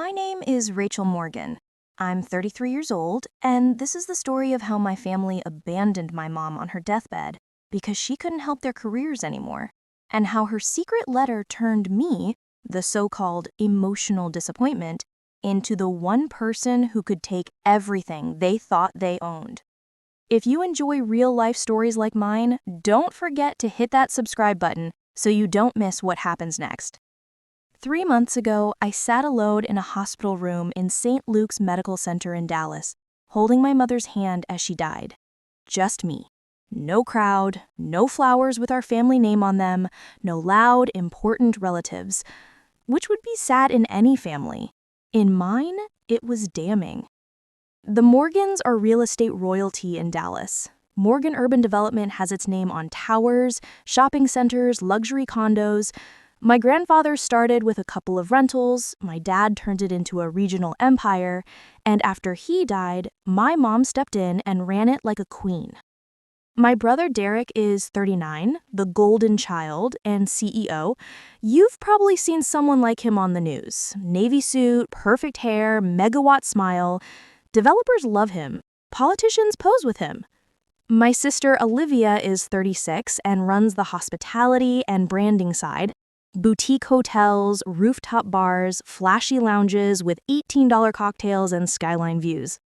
My name is Rachel Morgan. I'm 33 years old, and this is the story of how my family abandoned my mom on her deathbed because she couldn't help their careers anymore, and how her secret letter turned me, the so-called emotional disappointment, into the one person who could take everything they thought they owned. If you enjoy real-life stories like mine, don't forget to hit that subscribe button so you don't miss what happens next. 3 months ago, I sat alone in a hospital room in St. Luke's Medical Center in Dallas, holding my mother's hand as she died. Just me. No crowd, no flowers with our family name on them, no loud, important relatives, which would be sad in any family. In mine, it was damning. The Morgans are real estate royalty in Dallas. Morgan Urban Development has its name on towers, shopping centers, luxury condos. My grandfather started with a couple of rentals, my dad turned it into a regional empire, and after he died, my mom stepped in and ran it like a queen. My brother Derek is 39, the golden child and CEO. You've probably seen someone like him on the news. Navy suit, perfect hair, megawatt smile. Developers love him. Politicians pose with him. My sister Olivia is 36 and runs the hospitality and branding side. Boutique hotels, rooftop bars, flashy lounges with $18 cocktails and skyline views.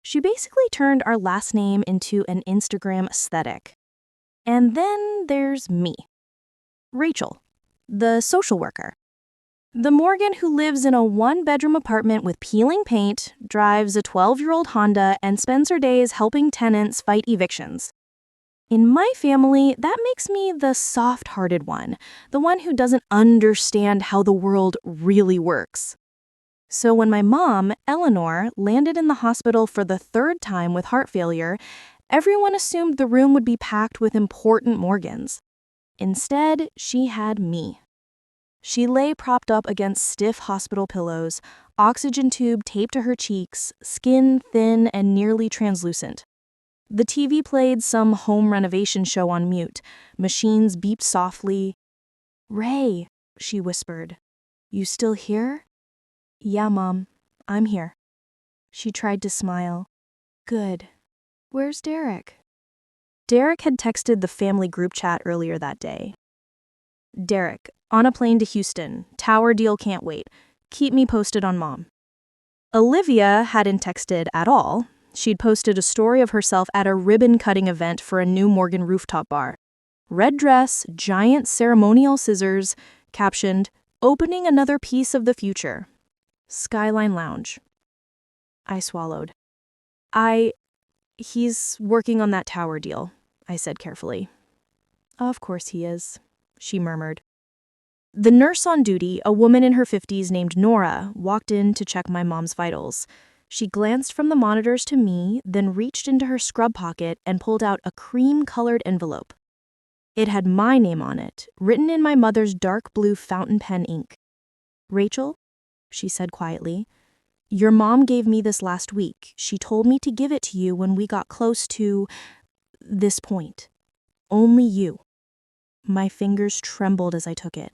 She basically turned our last name into an Instagram aesthetic. And then there's me, Rachel, the social worker. The Morgan who lives in a one-bedroom apartment with peeling paint, drives a 12-year-old Honda, and spends her days helping tenants fight evictions. In my family, that makes me the soft-hearted one, the one who doesn't understand how the world really works. So when my mom, Eleanor, landed in the hospital for the 3rd time with heart failure, everyone assumed the room would be packed with important Morgans. Instead, she had me. She lay propped up against stiff hospital pillows, oxygen tube taped to her cheeks, skin thin and nearly translucent. The TV played some home renovation show on mute. Machines beeped softly. "Ray," she whispered. "You still here?" "Yeah, Mom, I'm here." She tried to smile. "Good. Where's Derek?" Derek had texted the family group chat earlier that day. "Derek, on a plane to Houston. Tower deal can't wait. Keep me posted on Mom." Olivia hadn't texted at all. She'd posted a story of herself at a ribbon-cutting event for a new Morgan rooftop bar. Red dress, giant ceremonial scissors, captioned, "Opening another piece of the future. Skyline Lounge." I swallowed. He's working on that tower deal," I said carefully. "Of course he is," she murmured. The nurse on duty, a woman in her 50s named Nora, walked in to check my mom's vitals. She glanced from the monitors to me, then reached into her scrub pocket and pulled out a cream-colored envelope. It had my name on it, written in my mother's dark blue fountain pen ink. "Rachel," she said quietly, "your mom gave me this last week. She told me to give it to you when we got close to this point. Only you." My fingers trembled as I took it.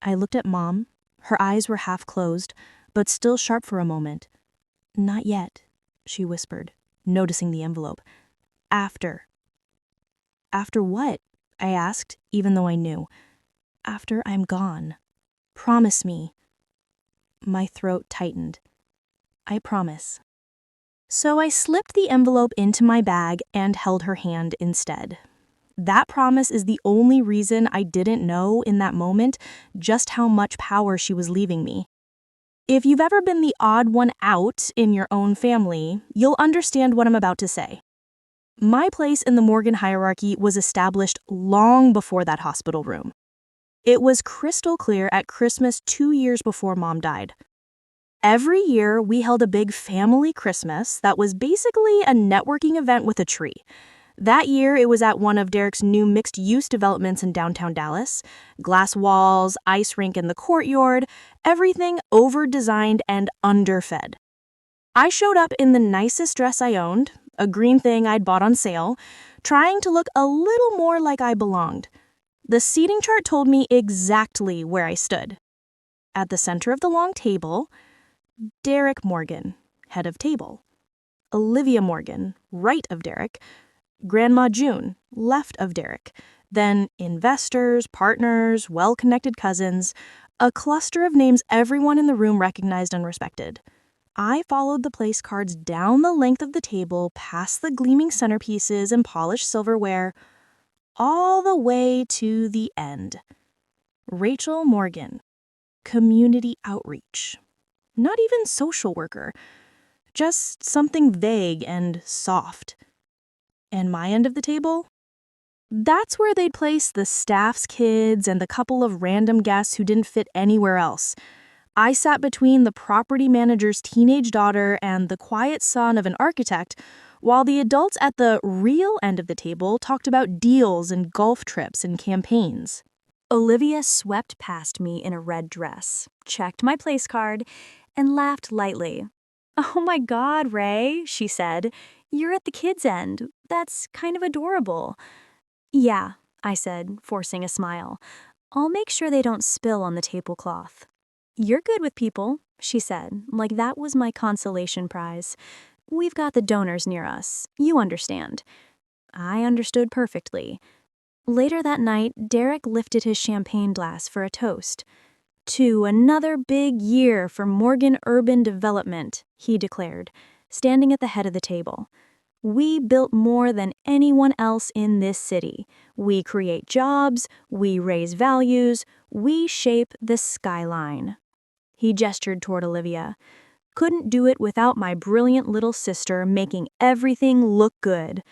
I looked at Mom. Her eyes were half closed, but still sharp for a moment. "Not yet," she whispered, noticing the envelope. "After." "After what?" I asked, even though I knew. "After I'm gone. Promise me." My throat tightened. "I promise." So I slipped the envelope into my bag and held her hand instead. That promise is the only reason I didn't know in that moment just how much power she was leaving me. If you've ever been the odd one out in your own family, you'll understand what I'm about to say. My place in the Morgan hierarchy was established long before that hospital room. It was crystal clear at Christmas 2 years before Mom died. Every year, we held a big family Christmas that was basically a networking event with a tree. That year, it was at one of Derek's new mixed-use developments in downtown Dallas. Glass walls, ice rink in the courtyard, everything over-designed and underfed. I showed up in the nicest dress I owned, a green thing I'd bought on sale, trying to look a little more like I belonged. The seating chart told me exactly where I stood. At the center of the long table, Derek Morgan, head of table. Olivia Morgan, right of Derek. Grandma June, left of Derek. Then investors, partners, well-connected cousins, a cluster of names everyone in the room recognized and respected. I followed the place cards down the length of the table, past the gleaming centerpieces and polished silverware, all the way to the end. Rachel Morgan, community outreach. Not even social worker, just something vague and soft. And my end of the table? That's where they'd place the staff's kids and the couple of random guests who didn't fit anywhere else. I sat between the property manager's teenage daughter and the quiet son of an architect, while the adults at the real end of the table talked about deals and golf trips and campaigns. Olivia swept past me in a red dress, checked my place card, and laughed lightly. "Oh my God, Ray," she said. "You're at the kids' end. That's kind of adorable." "Yeah," I said, forcing a smile. "I'll make sure they don't spill on the tablecloth." "You're good with people," she said, like that was my consolation prize. "We've got the donors near us. You understand." I understood perfectly. Later that night, Derek lifted his champagne glass for a toast. "To another big year for Morgan Urban Development," he declared, standing at the head of the table. "We built more than anyone else in this city. We create jobs, we raise values, we shape the skyline." He gestured toward Olivia. "Couldn't do it without my brilliant little sister making everything look good."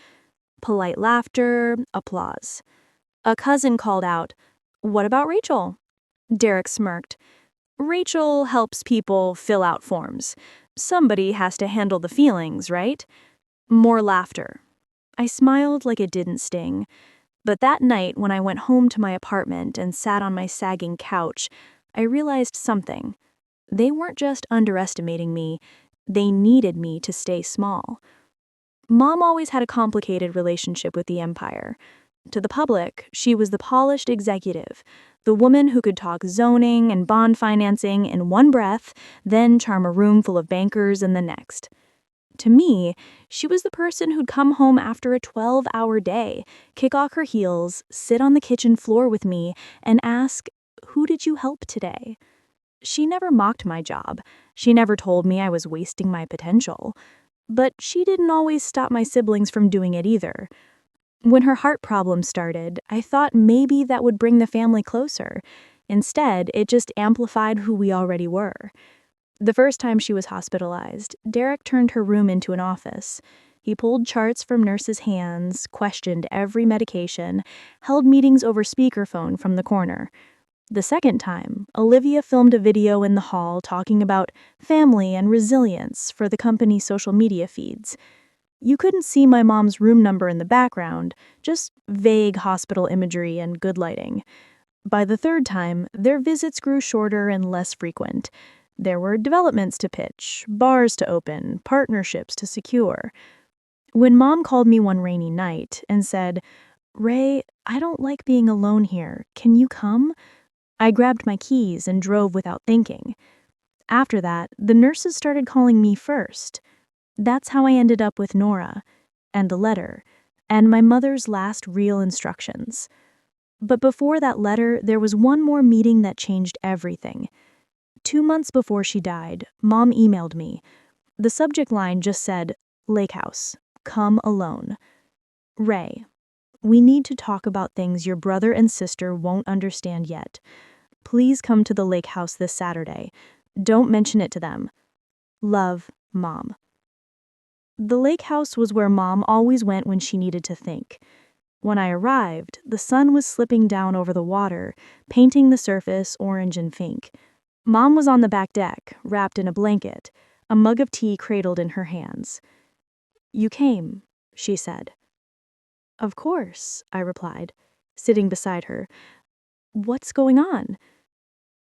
Polite laughter, applause. A cousin called out, "What about Rachel?" Derek smirked. "Rachel helps people fill out forms. Somebody has to handle the feelings, right?" More laughter. I smiled like it didn't sting. But that night, when I went home to my apartment and sat on my sagging couch, I realized something. They weren't just underestimating me, they needed me to stay small. Mom always had a complicated relationship with the empire. To the public, she was the polished executive, the woman who could talk zoning and bond financing in one breath, then charm a room full of bankers in the next. To me, she was the person who'd come home after a 12-hour day, kick off her heels, sit on the kitchen floor with me, and ask, "Who did you help today?" She never mocked my job. She never told me I was wasting my potential. But she didn't always stop my siblings from doing it either. When her heart problems started, I thought maybe that would bring the family closer. Instead, it just amplified who we already were. The first time she was hospitalized, Derek turned her room into an office. He pulled charts from nurses' hands, questioned every medication, held meetings over speakerphone from the corner. The second time, Olivia filmed a video in the hall talking about family and resilience for the company's social media feeds. You couldn't see my mom's room number in the background, just vague hospital imagery and good lighting. By the third time, their visits grew shorter and less frequent. There were developments to pitch, bars to open, partnerships to secure. When Mom called me one rainy night and said, "Ray, I don't like being alone here. Can you come?" I grabbed my keys and drove without thinking. After that, the nurses started calling me first. That's how I ended up with Nora, and the letter, and my mother's last real instructions. But before that letter, there was one more meeting that changed everything. 2 months before she died, Mom emailed me. The subject line just said, "Lake House, come alone." "Ray, we need to talk about things your brother and sister won't understand yet. Please come to the lake house this Saturday. Don't mention it to them. Love, Mom." The lake house was where Mom always went when she needed to think. When I arrived, the sun was slipping down over the water, painting the surface orange and pink. Mom was on the back deck, wrapped in a blanket, a mug of tea cradled in her hands. "You came," she said. "Of course," I replied, sitting beside her. "What's going on?"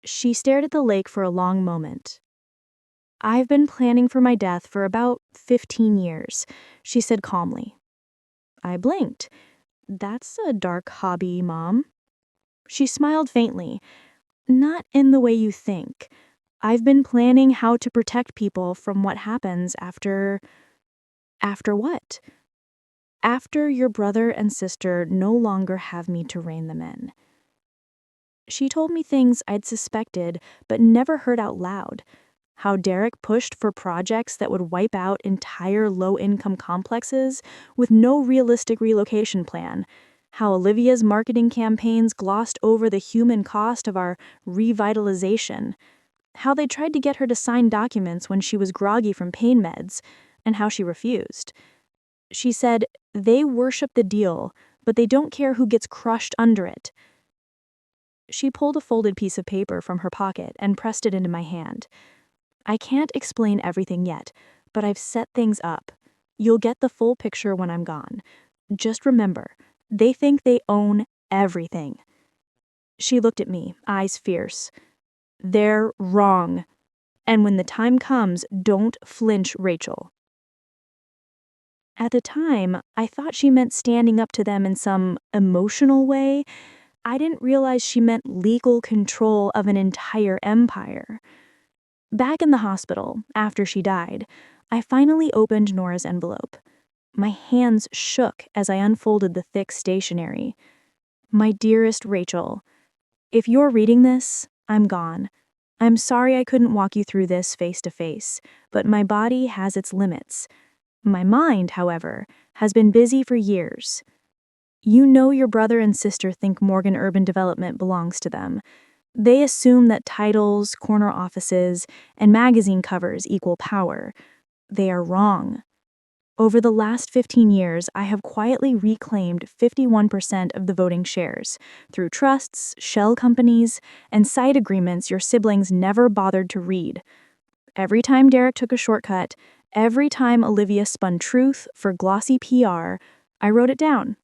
She stared at the lake for a long moment. "I've been planning for my death for about 15 years, she said calmly. I blinked. "That's a dark hobby, Mom." She smiled faintly. "Not in the way you think. I've been planning how to protect people from what happens after what? After your brother and sister no longer have me to rein them in. She told me things I'd suspected but never heard out loud. How Derek pushed for projects that would wipe out entire low-income complexes with no realistic relocation plan. How Olivia's marketing campaigns glossed over the human cost of our revitalization. How they tried to get her to sign documents when she was groggy from pain meds, and how she refused. She said, they worship the deal, but they don't care who gets crushed under it. She pulled a folded piece of paper from her pocket and pressed it into my hand. I can't explain everything yet, but I've set things up. You'll get the full picture when I'm gone. Just remember, they think they own everything. She looked at me, eyes fierce. They're wrong. And when the time comes, don't flinch, Rachel. At the time, I thought she meant standing up to them in some emotional way. I didn't realize she meant legal control of an entire empire. Back in the hospital, after she died, I finally opened Nora's envelope. My hands shook as I unfolded the thick stationery. My dearest Rachel, if you're reading this, I'm gone. I'm sorry I couldn't walk you through this face to face, but my body has its limits. My mind, however, has been busy for years. You know your brother and sister think Morgan Urban Development belongs to them. They assume that titles, corner offices, and magazine covers equal power. They are wrong. Over the last 15 years, I have quietly reclaimed 51% of the voting shares through trusts, shell companies, and side agreements your siblings never bothered to read. Every time Derek took a shortcut, every time Olivia spun truth for glossy PR, I wrote it down.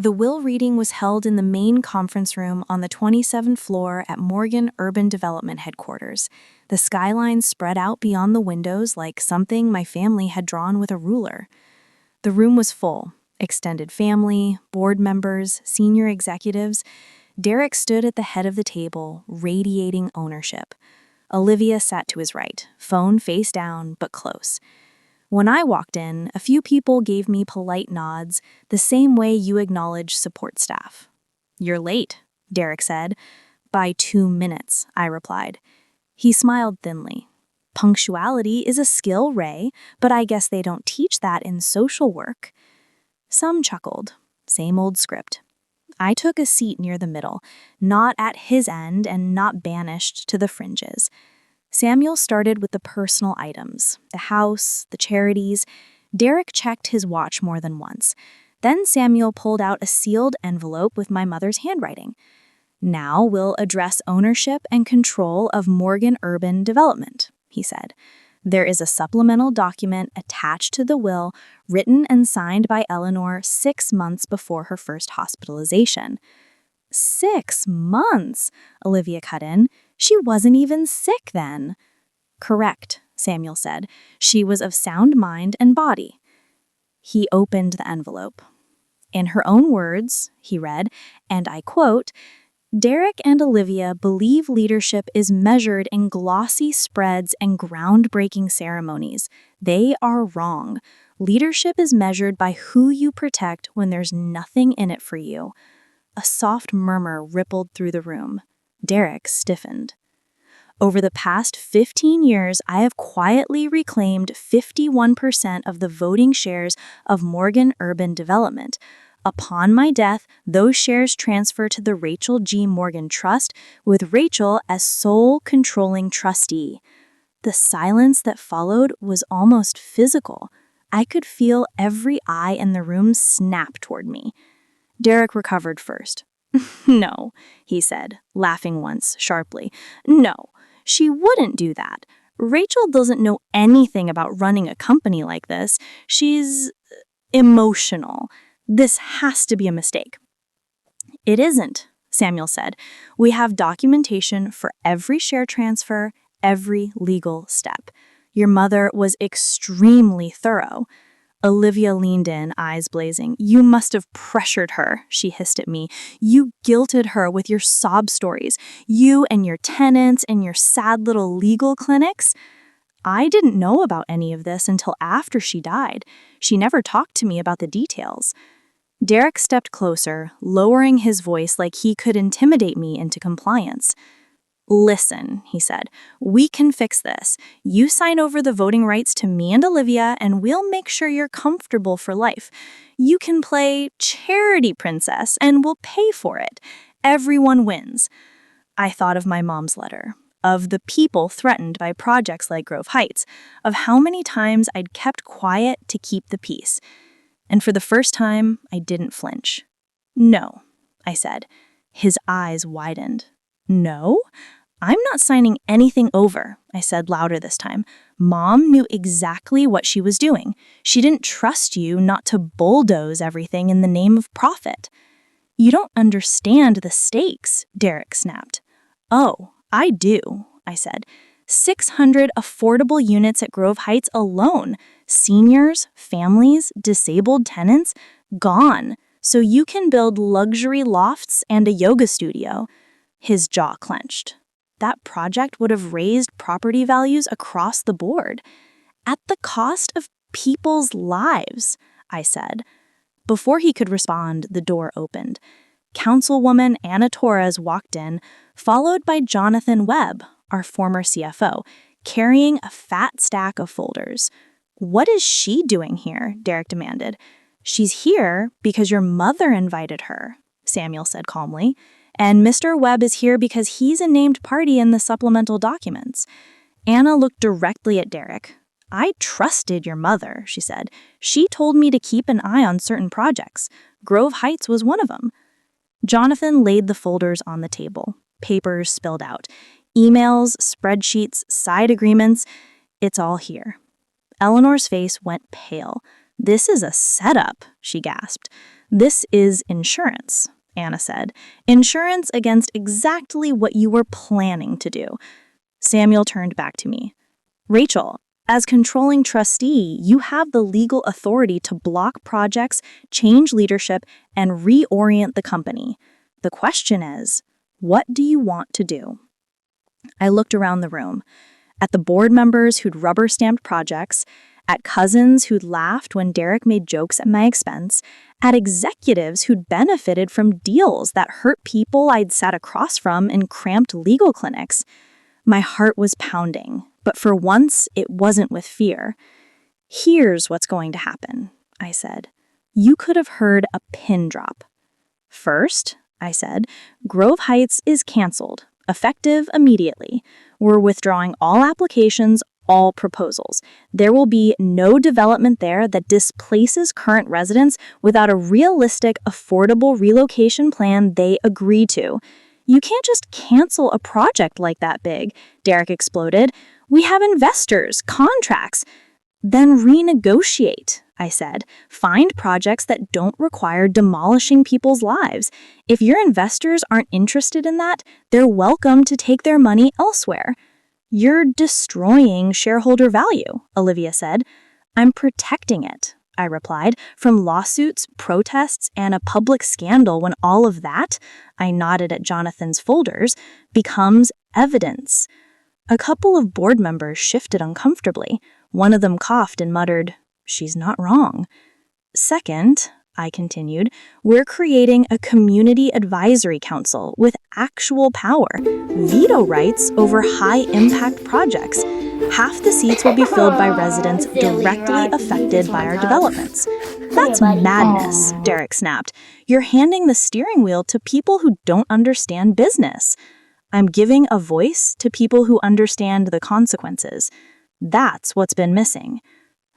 The will reading was held in the main conference room on the 27th floor at Morgan Urban Development Headquarters. The skyline spread out beyond the windows like something my family had drawn with a ruler. The room was full. Extended family, board members, senior executives. Derek stood at the head of the table, radiating ownership. Olivia sat to his right, phone face down, but close. When I walked in, a few people gave me polite nods, the same way you acknowledge support staff. "You're late," Derek said. "By 2 minutes," I replied. He smiled thinly. "Punctuality is a skill, Ray, but I guess they don't teach that in social work." Some chuckled. Same old script. I took a seat near the middle, not at his end and not banished to the fringes. Samuel started with the personal items, the house, the charities. Derek checked his watch more than once. Then Samuel pulled out a sealed envelope with my mother's handwriting. "Now we'll address ownership and control of Morgan Urban Development," he said. "There is a supplemental document attached to the will, written and signed by Eleanor 6 months before her first hospitalization." 6 months, Olivia cut in. "She wasn't even sick then." "Correct," Samuel said. "She was of sound mind and body." He opened the envelope. In her own words, he read, and I quote, "Derek and Olivia believe leadership is measured in glossy spreads and groundbreaking ceremonies. They are wrong. Leadership is measured by who you protect when there's nothing in it for you." A soft murmur rippled through the room. Derek stiffened. "Over the past 15 years, I have quietly reclaimed 51% of the voting shares of Morgan Urban Development. Upon my death, those shares transfer to the Rachel G. Morgan Trust, with Rachel as sole controlling trustee." The silence that followed was almost physical. I could feel every eye in the room snap toward me. Derek recovered first. "No," he said, laughing once, sharply. "No, she wouldn't do that. Rachel doesn't know anything about running a company like this. She's emotional. This has to be a mistake." "It isn't," Samuel said. "We have documentation for every share transfer, every legal step. Your mother was extremely thorough." Olivia leaned in, eyes blazing. "You must have pressured her," she hissed at me. "You guilted her with your sob stories. You and your tenants and your sad little legal clinics." "I didn't know about any of this until after she died. She never talked to me about the details." Derek stepped closer, lowering his voice like he could intimidate me into compliance. "Listen," he said, "we can fix this. You sign over the voting rights to me and Olivia, and we'll make sure you're comfortable for life. You can play charity princess, and we'll pay for it. Everyone wins." I thought of my mom's letter, of the people threatened by projects like Grove Heights, of how many times I'd kept quiet to keep the peace. And for the first time, I didn't flinch. "No," I said. His eyes widened. "No? I'm not signing anything over," I said louder this time. "Mom knew exactly what she was doing. She didn't trust you not to bulldoze everything in the name of profit." "You don't understand the stakes," Derek snapped. "Oh, I do," I said. 600 affordable units at Grove Heights alone. Seniors, families, disabled tenants, gone. So you can build luxury lofts and a yoga studio." His jaw clenched. That project would have raised property values across the board. "At the cost of people's lives," I said. Before he could respond, the door opened. Councilwoman Anna Torres walked in, followed by Jonathan Webb, our former CFO, carrying a fat stack of folders. "What is she doing here?" Derek demanded. "She's here because your mother invited her," Samuel said calmly. "And Mr. Webb is here because he's a named party in the supplemental documents." Anna looked directly at Derek. "I trusted your mother," she said. "She told me to keep an eye on certain projects. Grove Heights was one of them." Jonathan laid the folders on the table. Papers spilled out. Emails, spreadsheets, side agreements. "It's all here." Eleanor's face went pale. "This is a setup," she gasped. "This is insurance," Anna said. "Insurance against exactly what you were planning to do." Samuel turned back to me. "Rachel, as controlling trustee, you have the legal authority to block projects, change leadership, and reorient the company. The question is, what do you want to do?" I looked around the room, at the board members who'd rubber-stamped projects, at cousins who'd laughed when Derek made jokes at my expense, at executives who'd benefited from deals that hurt people I'd sat across from in cramped legal clinics. My heart was pounding, but for once it wasn't with fear. "Here's what's going to happen," I said. You could have heard a pin drop. "First," I said, "Grove Heights is canceled, effective immediately. We're withdrawing all applications, all proposals. There will be no development there that displaces current residents without a realistic, affordable relocation plan they agree to." "You can't just cancel a project like that big," Derek exploded. "We have investors, contracts." "Then renegotiate," I said. "Find projects that don't require demolishing people's lives. If your investors aren't interested in that, they're welcome to take their money elsewhere." "You're destroying shareholder value," Olivia said. "I'm protecting it," I replied, "from lawsuits, protests, and a public scandal when all of that," I nodded at Jonathan's folders, "becomes evidence." A couple of board members shifted uncomfortably. One of them coughed and muttered, "She's not wrong." "Second," I continued, "we're creating a community advisory council with actual power, veto rights over high-impact projects. Half the seats will be filled by residents directly affected by our developments." "That's madness," Derek snapped. "You're handing the steering wheel to people who don't understand business." "I'm giving a voice to people who understand the consequences. That's what's been missing."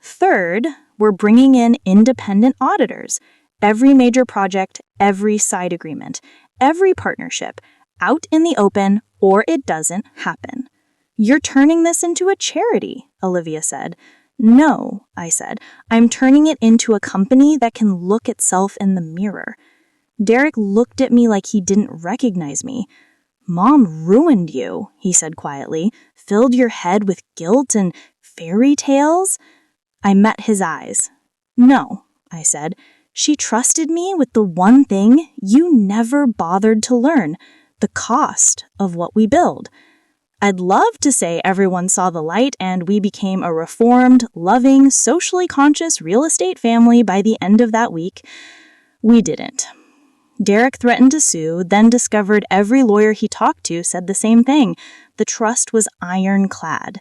"Third, we're bringing in independent auditors. Every major project, every side agreement, every partnership, out in the open, or it doesn't happen." "You're turning this into a charity," Olivia said. "No," I said. "I'm turning it into a company that can look itself in the mirror." Derek looked at me like he didn't recognize me. "Mom ruined you," he said quietly, "filled your head with guilt and fairy tales." I met his eyes. "No," I said. "She trusted me with the one thing you never bothered to learn, the cost of what we build." I'd love to say everyone saw the light and we became a reformed, loving, socially conscious real estate family by the end of that week. We didn't. Derek threatened to sue, then discovered every lawyer he talked to said the same thing. The trust was ironclad.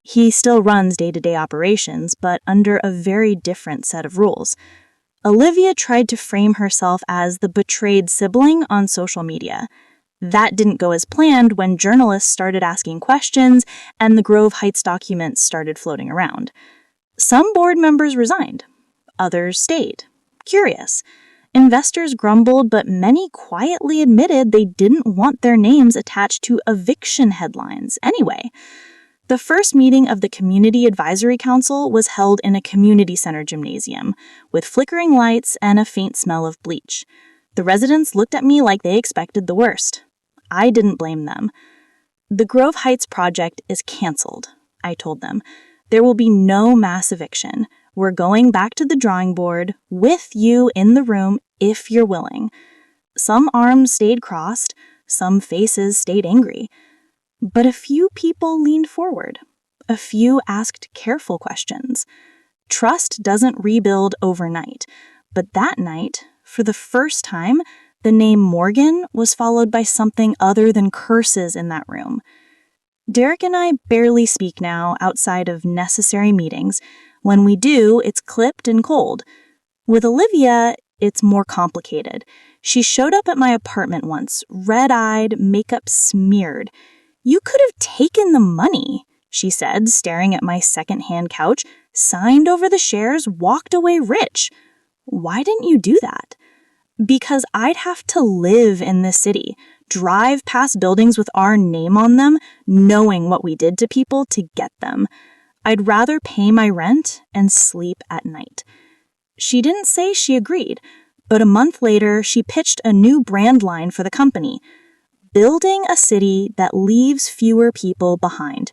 He still runs day-to-day operations, but under a very different set of rules. Olivia tried to frame herself as the betrayed sibling on social media. That didn't go as planned when journalists started asking questions and the Grove Heights documents started floating around. Some board members resigned. Others stayed. Curious. Investors grumbled, but many quietly admitted they didn't want their names attached to eviction headlines anyway. The first meeting of the Community Advisory Council was held in a community center gymnasium, with flickering lights and a faint smell of bleach. The residents looked at me like they expected the worst. I didn't blame them. "The Grove Heights project is canceled," I told them. "There will be no mass eviction. We're going back to the drawing board with you in the room if you're willing." Some arms stayed crossed, some faces stayed angry. But a few people leaned forward. A few asked careful questions. Trust doesn't rebuild overnight, but that night, for the first time, the name Morgan was followed by something other than curses in that room. Derek and I barely speak now outside of necessary meetings. When we do, it's clipped and cold. With Olivia, it's more complicated. She showed up at my apartment once, red-eyed, makeup smeared. "You could have taken the money," she said, staring at my second-hand couch, "signed over the shares, walked away rich." "Why didn't you do that?" "Because I'd have to live in this city, drive past buildings with our name on them, knowing what we did to people to get them. I'd rather pay my rent and sleep at night." She didn't say she agreed, But a month later, she pitched a new brand line for the company, building a city that leaves fewer people behind.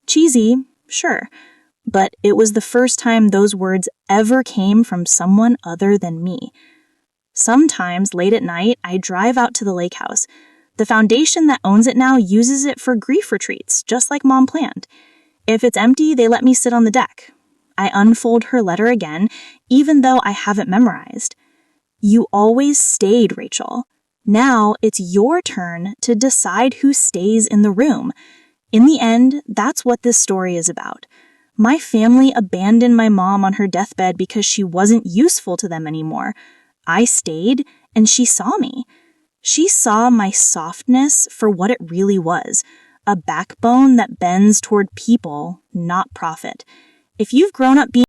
Cheesy, sure, but it was the first time those words ever came from someone other than me. Sometimes, late at night, I drive out to the lake house. The foundation that owns it now uses it for grief retreats, just like Mom planned. If it's empty, they let me sit on the deck. I unfold her letter again, even though I haven't memorized. You always stayed, Rachel. Now it's your turn to decide who stays in the room. In the end, that's what this story is about. My family abandoned my mom on her deathbed because she wasn't useful to them anymore. I stayed, and she saw me. She saw my softness for what it really was, a backbone that bends toward people, not profit. If you've grown up being